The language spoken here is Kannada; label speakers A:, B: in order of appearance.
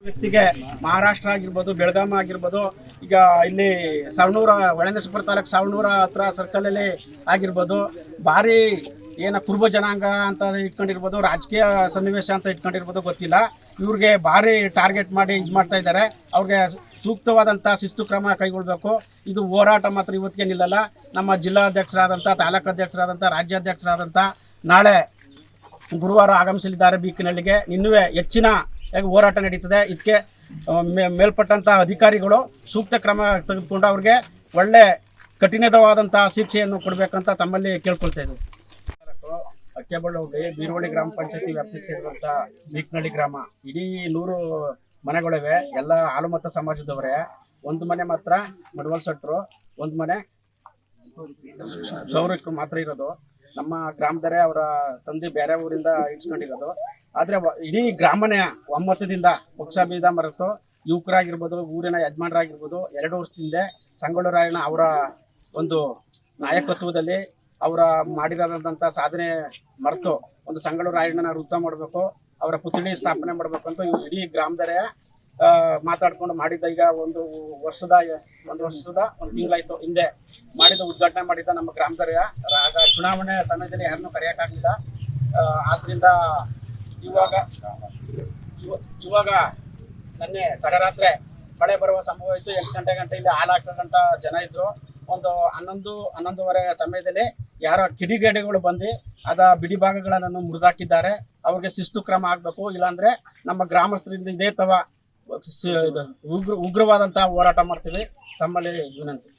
A: ವ್ಯಕ್ತಿಗೆ ಮಹಾರಾಷ್ಟ್ರ ಆಗಿರ್ಬೋದು, ಬೆಳಗಾಂ ಆಗಿರ್ಬೋದು, ಈಗ ಇಲ್ಲಿ ಸವಣೂರ ಒಳನೇಶ್ವರ ತಾಲೂಕು ಸವಣೂರ ಹತ್ರ ಸರ್ಕಲಲ್ಲಿ ಆಗಿರ್ಬೋದು, ಭಾರಿ ಕುರುಬ ಜನಾಂಗ ಅಂತ ಇಟ್ಕೊಂಡಿರ್ಬೋದು, ರಾಜಕೀಯ ಸನ್ನಿವೇಶ ಅಂತ ಇಟ್ಕೊಂಡಿರ್ಬೋದು, ಗೊತ್ತಿಲ್ಲ. ಇವ್ರಿಗೆ ಭಾರಿ ಟಾರ್ಗೆಟ್ ಮಾಡಿ ಇದು ಮಾಡ್ತಾ ಇದ್ದಾರೆ. ಅವ್ರಿಗೆ ಸೂಕ್ತವಾದಂಥ ಶಿಸ್ತು ಕ್ರಮ ಕೈಗೊಳ್ಳಬೇಕು. ಇದು ಹೋರಾಟ ಮಾತ್ರ ಇವತ್ತಿಗೆ ನಿಲ್ಲಲ್ಲ. ನಮ್ಮ ಜಿಲ್ಲಾಧ್ಯಕ್ಷರಾದಂಥ, ತಾಲೂಕು ಅಧ್ಯಕ್ಷರಾದಂಥ, ರಾಜ್ಯಾಧ್ಯಕ್ಷರಾದಂಥ ನಾಳೆ ಗುರುವಾರ ಆಗಮಿಸಲಿದ್ದಾರೆ ಬೀಕನಹಳ್ಳಿಗೆ. ಇನ್ನೂ ಹೆಚ್ಚಿನ ಹೋರಾಟ ನಡೀತದೆ. ಇದಕ್ಕೆ ಮೇಲ್ಪಟ್ಟಂಥ ಅಧಿಕಾರಿಗಳು ಸೂಕ್ತ ಕ್ರಮ ತೆಗೆದುಕೊಂಡು ಅವ್ರಿಗೆ ಒಳ್ಳೆ ಕಠಿಣವಾದಂಥ ಶಿಕ್ಷೆಯನ್ನು ಕೊಡಬೇಕಂತ ತಮ್ಮಲ್ಲಿ ಕೇಳ್ಕೊಳ್ತಾ ಇದ್ದೀವಿ. ಅಕ್ಕೆಬಳ್ಳಿ ಹೋಗಿ ಬೀರವಳ್ಳಿ ಗ್ರಾಮ ಪಂಚಾಯತಿ ವ್ಯಾಪ್ತಿಗೆ ಸೇರಿದಂಥ ಬೀಕನಹಳ್ಳಿ ಗ್ರಾಮ ಇಡೀ 100 ಮನೆಗಳಿವೆ. ಎಲ್ಲ ಹಾಲುಮತ ಸಮಾಜದವರೇ. ಒಂದು ಮನೆ ಮಾತ್ರ ಮಡವಲ್ ಸಟ್ರು, ಒಂದು ಮನೆ ಸೌರಕ್ಕರು ಮಾತ್ರ ಇರೋದು. ನಮ್ಮ ಗ್ರಾಮದವರೇ ಅವರ ತಂದೆ ಬೇರೆ ಊರಿಂದ ಇಟ್ಸ್ಕೊಂಡಿರೋದು. ಆದರೆ ಇಡೀ ಗ್ರಾಮನೇ ಒಮ್ಮತದಿಂದ ಪಕ್ಷಭೇದ ಮರೆತು ಯುವಕರಾಗಿರ್ಬೋದು, ಊರಿನ ಯಜಮಾನರಾಗಿರ್ಬೋದು, 2 ವರ್ಷದಿಂದ ಸಂಗೊಳ್ಳಿ ರಾಯಣ್ಣ ಅವರ ಒಂದು ನಾಯಕತ್ವದಲ್ಲಿ ಅವರ ಮಾಡಿರೋದಂಥ ಸಾಧನೆ ಮರೆತು ಒಂದು ಸಂಗೊಳ್ಳಿ ರಾಯಣ್ಣನ ವೃತ್ತ ಮಾಡಬೇಕು, ಅವರ ಪುತ್ಥಳಿ ಸ್ಥಾಪನೆ ಮಾಡಬೇಕು ಅಂತ ಇಡೀ ಗ್ರಾಮದವರೇ ಮಾತಾಡ್ಕೊಂಡು ಮಾಡಿದ್ದ. ಈಗ ಒಂದು ವರ್ಷದ ಒಂದು ತಿಂಗಳಾಯ್ತು ಹಿಂದೆ ಮಾಡಿದ ಉದ್ಘಾಟನೆ ಮಾಡಿದ್ದ ನಮ್ಮ ಗ್ರಾಮದವರೇ. ಆಗ ಚುನಾವಣೆ ಸಮಯದಲ್ಲಿ ಯಾರನ್ನೂ ಕರೆಯೋಕ್ಕಾಗಲಿಲ್ಲ. ಆದ್ದರಿಂದ ಇವಾಗ ನನ್ನೆ ತಡರಾತ್ರಿ ಮಳೆ ಬರುವ ಸಂಭವ ಇತ್ತು. 8 ಗಂಟೆ ಇಲ್ಲಿ ಹಾಲು ಹಾಕೋಂಥ ಜನ ಇದ್ರು. ಒಂದು 11:30 ಸಮಯದಲ್ಲಿ ಯಾರೋ ಕಿಡಿಗೇಡಿಗಳು ಬಂದು ಬಿಡಿ ಭಾಗಗಳನ್ನು ಮುರಿದಾಕಿದ್ದಾರೆ. ಅವ್ರಿಗೆ ಶಿಸ್ತು ಕ್ರಮ ಆಗಬೇಕು. ಇಲ್ಲಾಂದ್ರೆ ನಮ್ಮ ಗ್ರಾಮಸ್ಥರಿಂದ ಇದೇ ತವ ಉಗ್ರವಾದಂತಹ ಹೋರಾಟ ಮಾಡ್ತೀವಿ. ತಮ್ಮಲ್ಲಿ ವಿನಂತಿ.